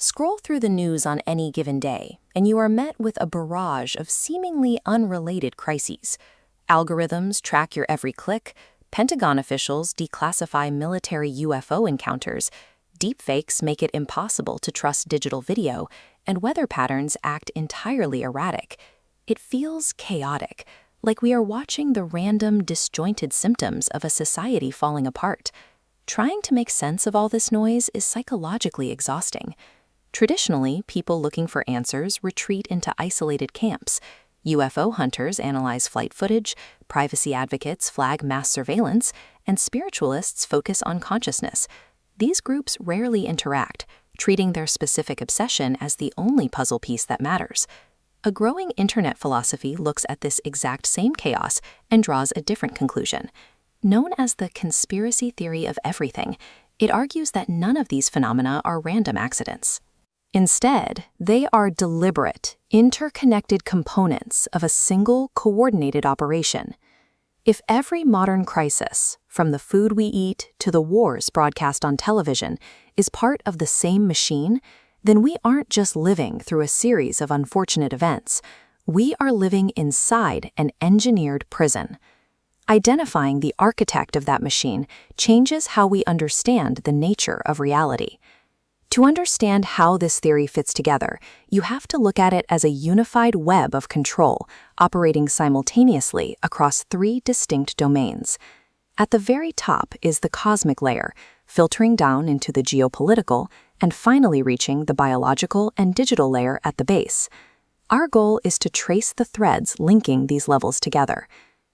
Scroll through the news on any given day, and you are met with a barrage of seemingly unrelated crises. Algorithms track your every click, Pentagon officials declassify military UFO encounters, deepfakes make it impossible to trust digital video, and weather patterns act entirely erratic. It feels chaotic, like we are watching the random, disjointed symptoms of a society falling apart. Trying to make sense of all this noise is psychologically exhausting. Traditionally, people looking for answers retreat into isolated camps. UFO hunters analyze flight footage, privacy advocates flag mass surveillance, and spiritualists focus on consciousness. These groups rarely interact, treating their specific obsession as the only puzzle piece that matters. A growing internet philosophy looks at this exact same chaos and draws a different conclusion. Known as the conspiracy theory of everything, it argues that none of these phenomena are random accidents. Instead, they are deliberate, interconnected components of a single, coordinated operation. If every modern crisis, from the food we eat to the wars broadcast on television, is part of the same machine, then we aren't just living through a series of unfortunate events. We are living inside an engineered prison. Identifying the architect of that machine changes how we understand the nature of reality. To understand how this theory fits together, you have to look at it as a unified web of control, operating simultaneously across three distinct domains. At the very top is the cosmic layer, filtering down into the geopolitical, and finally reaching the biological and digital layer at the base. Our goal is to trace the threads linking these levels together.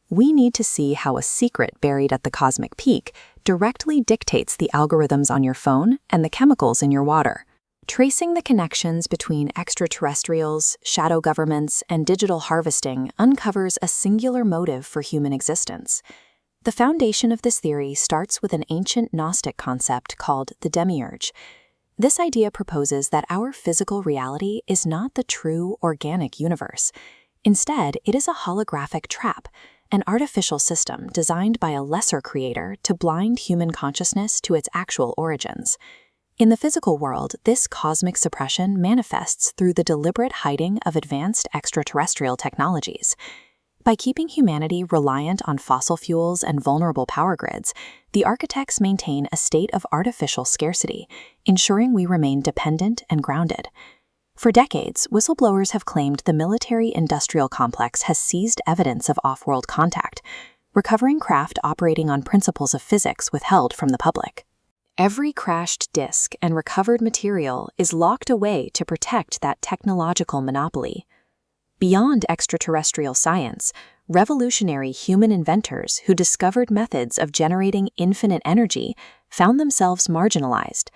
We need to see how a secret buried at the cosmic peak directly dictates the algorithms on your phone and the chemicals in your water. Tracing the connections between extraterrestrials, shadow governments, and digital harvesting uncovers a singular motive for human existence. The foundation of this theory starts with an ancient Gnostic concept called the Demiurge. This idea proposes that our physical reality is not the true, organic universe. Instead, it is a holographic trap, an artificial system designed by a lesser creator to blind human consciousness to its actual origins. In the physical world, this cosmic suppression manifests through the deliberate hiding of advanced extraterrestrial technologies. By keeping humanity reliant on fossil fuels and vulnerable power grids, the architects maintain a state of artificial scarcity, ensuring we remain dependent and grounded. For decades, whistleblowers have claimed the military-industrial complex has seized evidence of off-world contact, recovering craft operating on principles of physics withheld from the public. Every crashed disk and recovered material is locked away to protect that technological monopoly. Beyond extraterrestrial science, revolutionary human inventors who discovered methods of generating infinite energy found themselves marginalized.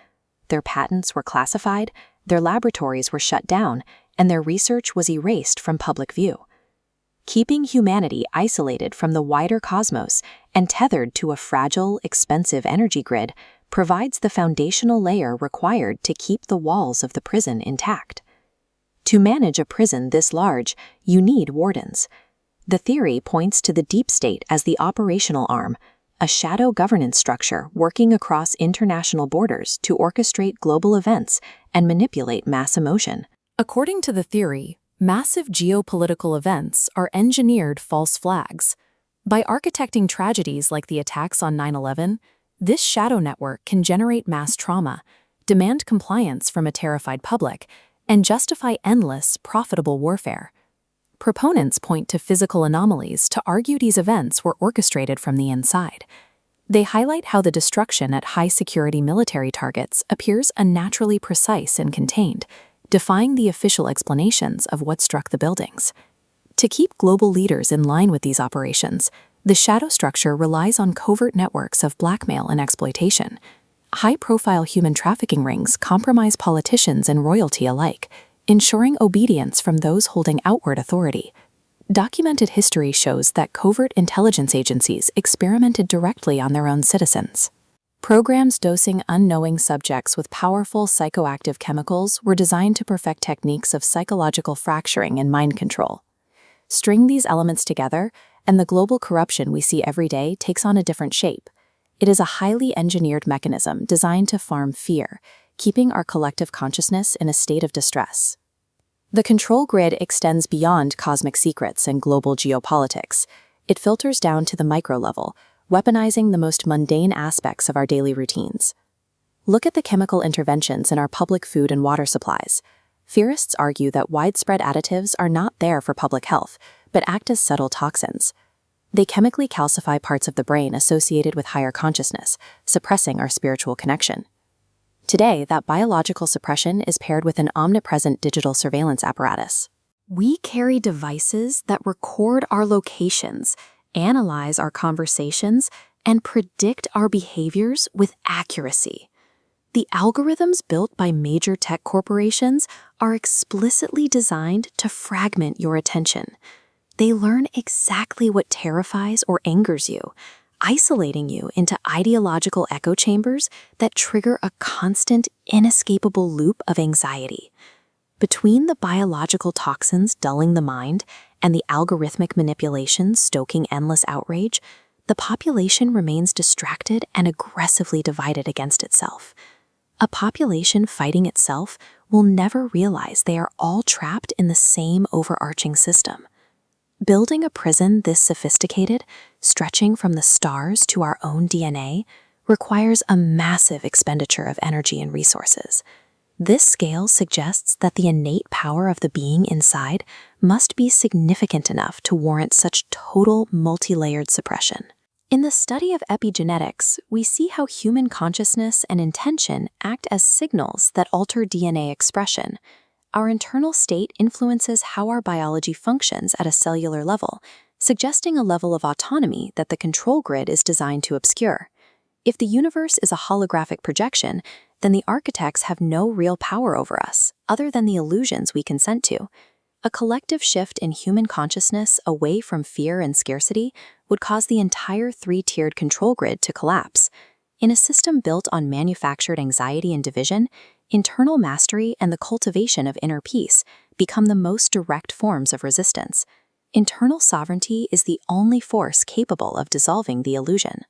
Their patents were classified, their laboratories were shut down, and their research was erased from public view. Keeping humanity isolated from the wider cosmos and tethered to a fragile, expensive energy grid provides the foundational layer required to keep the walls of the prison intact. To manage a prison this large, you need wardens. The theory points to the deep state as the operational arm, a shadow governance structure working across international borders to orchestrate global events and manipulate mass emotion. According to the theory, massive geopolitical events are engineered false flags. By architecting tragedies like the attacks on 9/11, this shadow network can generate mass trauma, demand compliance from a terrified public, and justify endless, profitable warfare. Proponents point to physical anomalies to argue these events were orchestrated from the inside. They highlight how the destruction at high-security military targets appears unnaturally precise and contained, defying the official explanations of what struck the buildings. To keep global leaders in line with these operations, the shadow structure relies on covert networks of blackmail and exploitation. High-profile human trafficking rings compromise politicians and royalty alike, ensuring obedience from those holding outward authority. Documented history shows that covert intelligence agencies experimented directly on their own citizens. Programs dosing unknowing subjects with powerful psychoactive chemicals were designed to perfect techniques of psychological fracturing and mind control. String these elements together, and the global corruption we see every day takes on a different shape. It is a highly engineered mechanism designed to farm fear, keeping our collective consciousness in a state of distress. The control grid extends beyond cosmic secrets and global geopolitics. It filters down to the micro level, weaponizing the most mundane aspects of our daily routines. Look at the chemical interventions in our public food and water supplies. Theorists argue that widespread additives are not there for public health, but act as subtle toxins. They chemically calcify parts of the brain associated with higher consciousness, suppressing our spiritual connection. Today, that biological suppression is paired with an omnipresent digital surveillance apparatus. We carry devices that record our locations, analyze our conversations, and predict our behaviors with accuracy. The algorithms built by major tech corporations are explicitly designed to fragment your attention. They learn exactly what terrifies or angers you, isolating you into ideological echo chambers that trigger a constant, inescapable loop of anxiety. Between the biological toxins dulling the mind and the algorithmic manipulations stoking endless outrage, the population remains distracted and aggressively divided against itself. A population fighting itself will never realize they are all trapped in the same overarching system. Building a prison this sophisticated, stretching from the stars to our own DNA, requires a massive expenditure of energy and resources. This scale suggests that the innate power of the being inside must be significant enough to warrant such total, multi-layered suppression. In the study of epigenetics, we see how human consciousness and intention act as signals that alter DNA expression. Our internal state influences how our biology functions at a cellular level, suggesting a level of autonomy that the control grid is designed to obscure. If the universe is a holographic projection, then the architects have no real power over us, other than the illusions we consent to. A collective shift in human consciousness away from fear and scarcity would cause the entire three-tiered control grid to collapse. In a system built on manufactured anxiety and division, internal mastery and the cultivation of inner peace become the most direct forms of resistance. Internal sovereignty is the only force capable of dissolving the illusion.